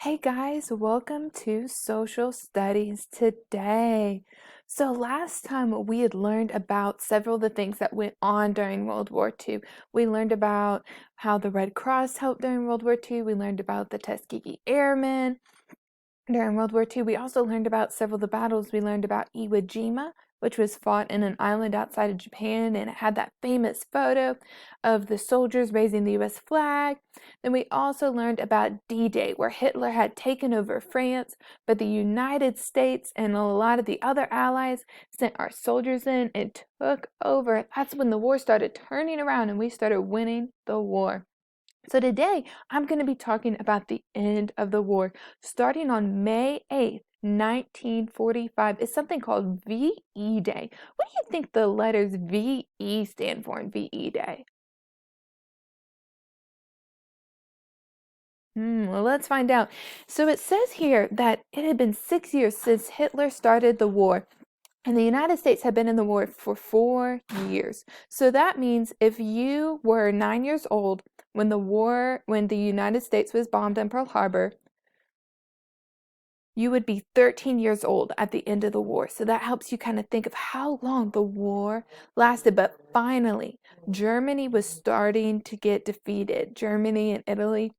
Hey guys, welcome to Social Studies today. So last time we had learned about several of the things that went on during World War II. We learned about how the Red Cross helped during World War II. We learned about the Tuskegee Airmen during World War II. We also learned about several of the battles. We learned about Iwo Jima, which was fought in an island outside of Japan, and it had that famous photo of the soldiers raising the US flag. Then we also learned about D-Day, where Hitler had taken over France, but the United States and a lot of the other allies sent our soldiers in and took over. That's when the war started turning around and we started winning the war. So today I'm going to be talking about the end of the war. Starting on May 8th, 1945, is something called VE Day. What do you think the letters VE stand for in VE Day? Well, let's find out. So it says here that it had been 6 years since Hitler started the war, and the United States had been in the war for 4 years. So that means if you were 9 years old when the United States was bombed in Pearl Harbor, you would be 13 years old at the end of the war. So that helps you kind of think of how long the war lasted. But finally, Germany was starting to get defeated. Germany and Italy.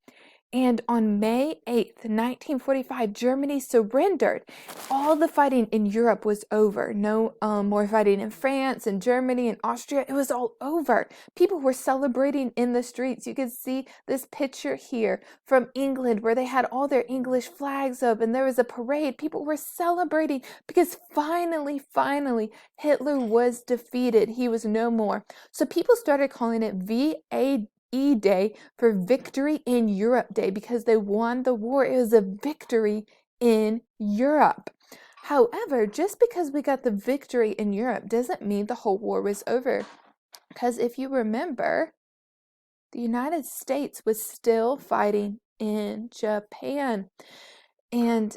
And on May 8th, 1945, Germany surrendered. All the fighting in Europe was over. No more fighting in France and Germany and Austria. It was all over. People were celebrating in the streets. You can see this picture here from England where they had all their English flags up and there was a parade. People were celebrating because finally, Hitler was defeated. He was no more. So people started calling it VA Day for Victory in Europe Day because they won the war. It was a victory in Europe. However, just because we got the victory in Europe doesn't mean the whole war was over. Because if you remember, the United States was still fighting in Japan. And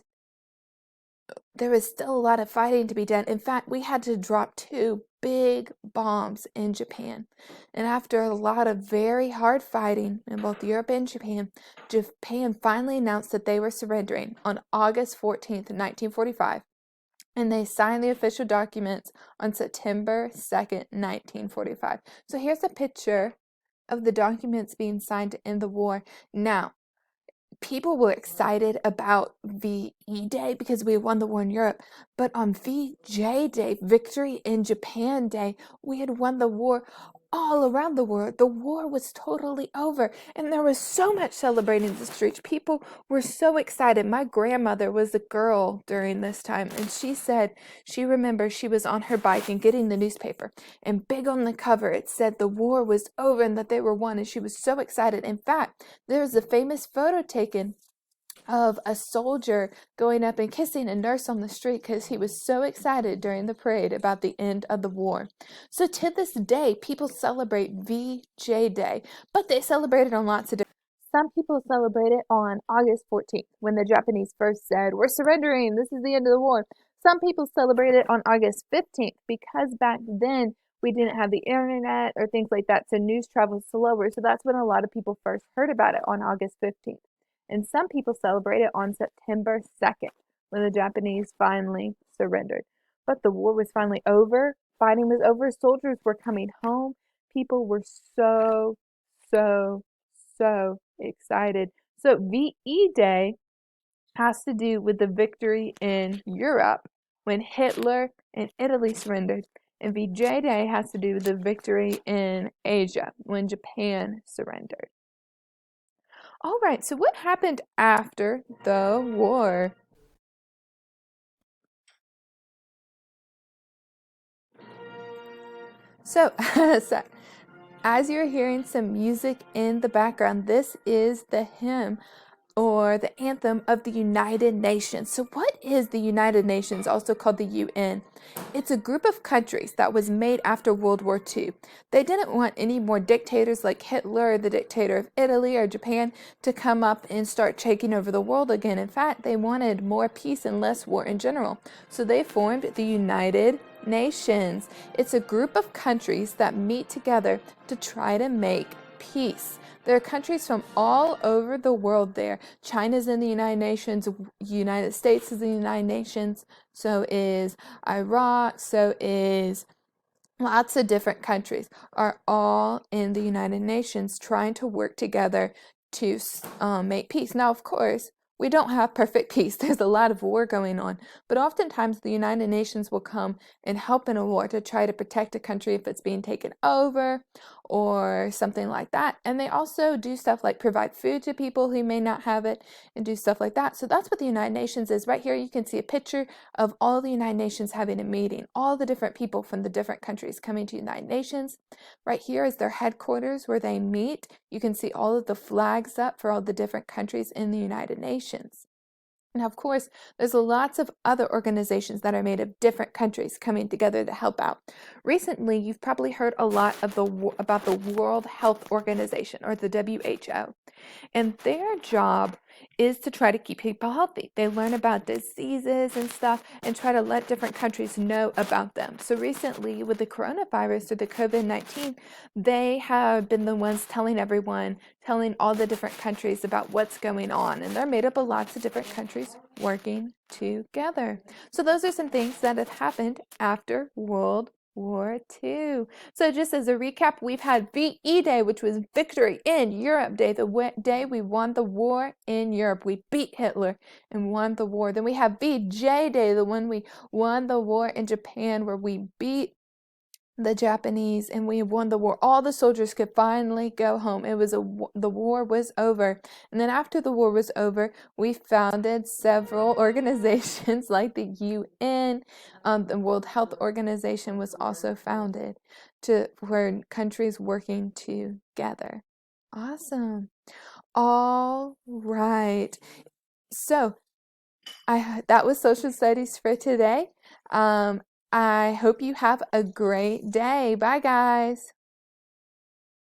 there was still a lot of fighting to be done. In fact, we had to drop 2 big bombs in Japan. And after a lot of very hard fighting in both Europe and Japan, Japan finally announced that they were surrendering on August 14th, 1945. And they signed the official documents on September 2nd, 1945. So here's a picture of the documents being signed to end the war. Now, people were excited about VE Day because we won the war in Europe, but on VJ Day, Victory in Japan Day, we had won the war all around the world. The war was totally over, and there was so much celebrating in the streets. People were so excited. My grandmother was a girl during this time, and she said she remembers she was on her bike and getting the newspaper, and big on the cover it said the war was over and that they were won, and she was so excited. In fact, there's a famous photo taken of a soldier going up and kissing a nurse on the street because he was so excited during the parade about the end of the war. So to this day, people celebrate VJ Day, but they celebrate it on lots of different. Some people celebrate it on August 14th when the Japanese first said, "We're surrendering, this is the end of the war." Some people celebrate it on August 15th because back then we didn't have the internet or things like that, so news traveled slower. So that's when a lot of people first heard about it on August 15th. And some people celebrate it on September 2nd when the Japanese finally surrendered. But the war was finally over, fighting was over, soldiers were coming home. People were so, so excited. So VE Day has to do with the victory in Europe when Hitler and Italy surrendered. And VJ Day has to do with the victory in Asia when Japan surrendered. All right, so what happened after the war? So, so as you're hearing some music in the background, this is the hymn or the anthem of the United Nations. So what is the United Nations, also called the UN? It's a group of countries that was made after World War II. They didn't want any more dictators like Hitler, the dictator of Italy or Japan, to come up and start taking over the world again. In fact, they wanted more peace and less war in general. So they formed the United Nations. It's a group of countries that meet together to try to make peace. There are countries from all over the world there. China's in the United Nations, United States is in the United Nations, so is Iraq, so is lots of different countries are all in the United Nations trying to work together to make peace. Now, of course, we don't have perfect peace. There's a lot of war going on, but oftentimes the United Nations will come and help in a war to try to protect a country if it's being taken over or something like that. And they also do stuff like provide food to people who may not have it and do stuff like that. So that's what the United Nations is. Right here, you can see a picture of all the United Nations having a meeting, all the different people from the different countries coming to United Nations. Right here is their headquarters where they meet. You can see all of the flags up for all the different countries in the United Nations. Now, of course, there's lots of other organizations that are made of different countries coming together to help out. Recently, you've probably heard a lot of about the World Health Organization, or the WHO. And their job is to try to keep people healthy. They learn about diseases and stuff and try to let different countries know about them. So recently, with the coronavirus or the COVID-19, they have been the ones telling everyone, telling all the different countries about what's going on. And they're made up of lots of different countries working together. So those are some things that have happened after World War II. So just as a recap, we've had VE Day, which was Victory in Europe Day, the day we won the war in Europe. We beat Hitler and won the war. Then we have VJ Day, the one we won the war in Japan, where we beat the Japanese and we won the war. All the soldiers could finally go home. The war was over. And then after the war was over, we founded several organizations like the UN. The World Health Organization was also founded for countries working together. Awesome. All right. So that was social studies for today. I hope you have a great day. Bye, guys.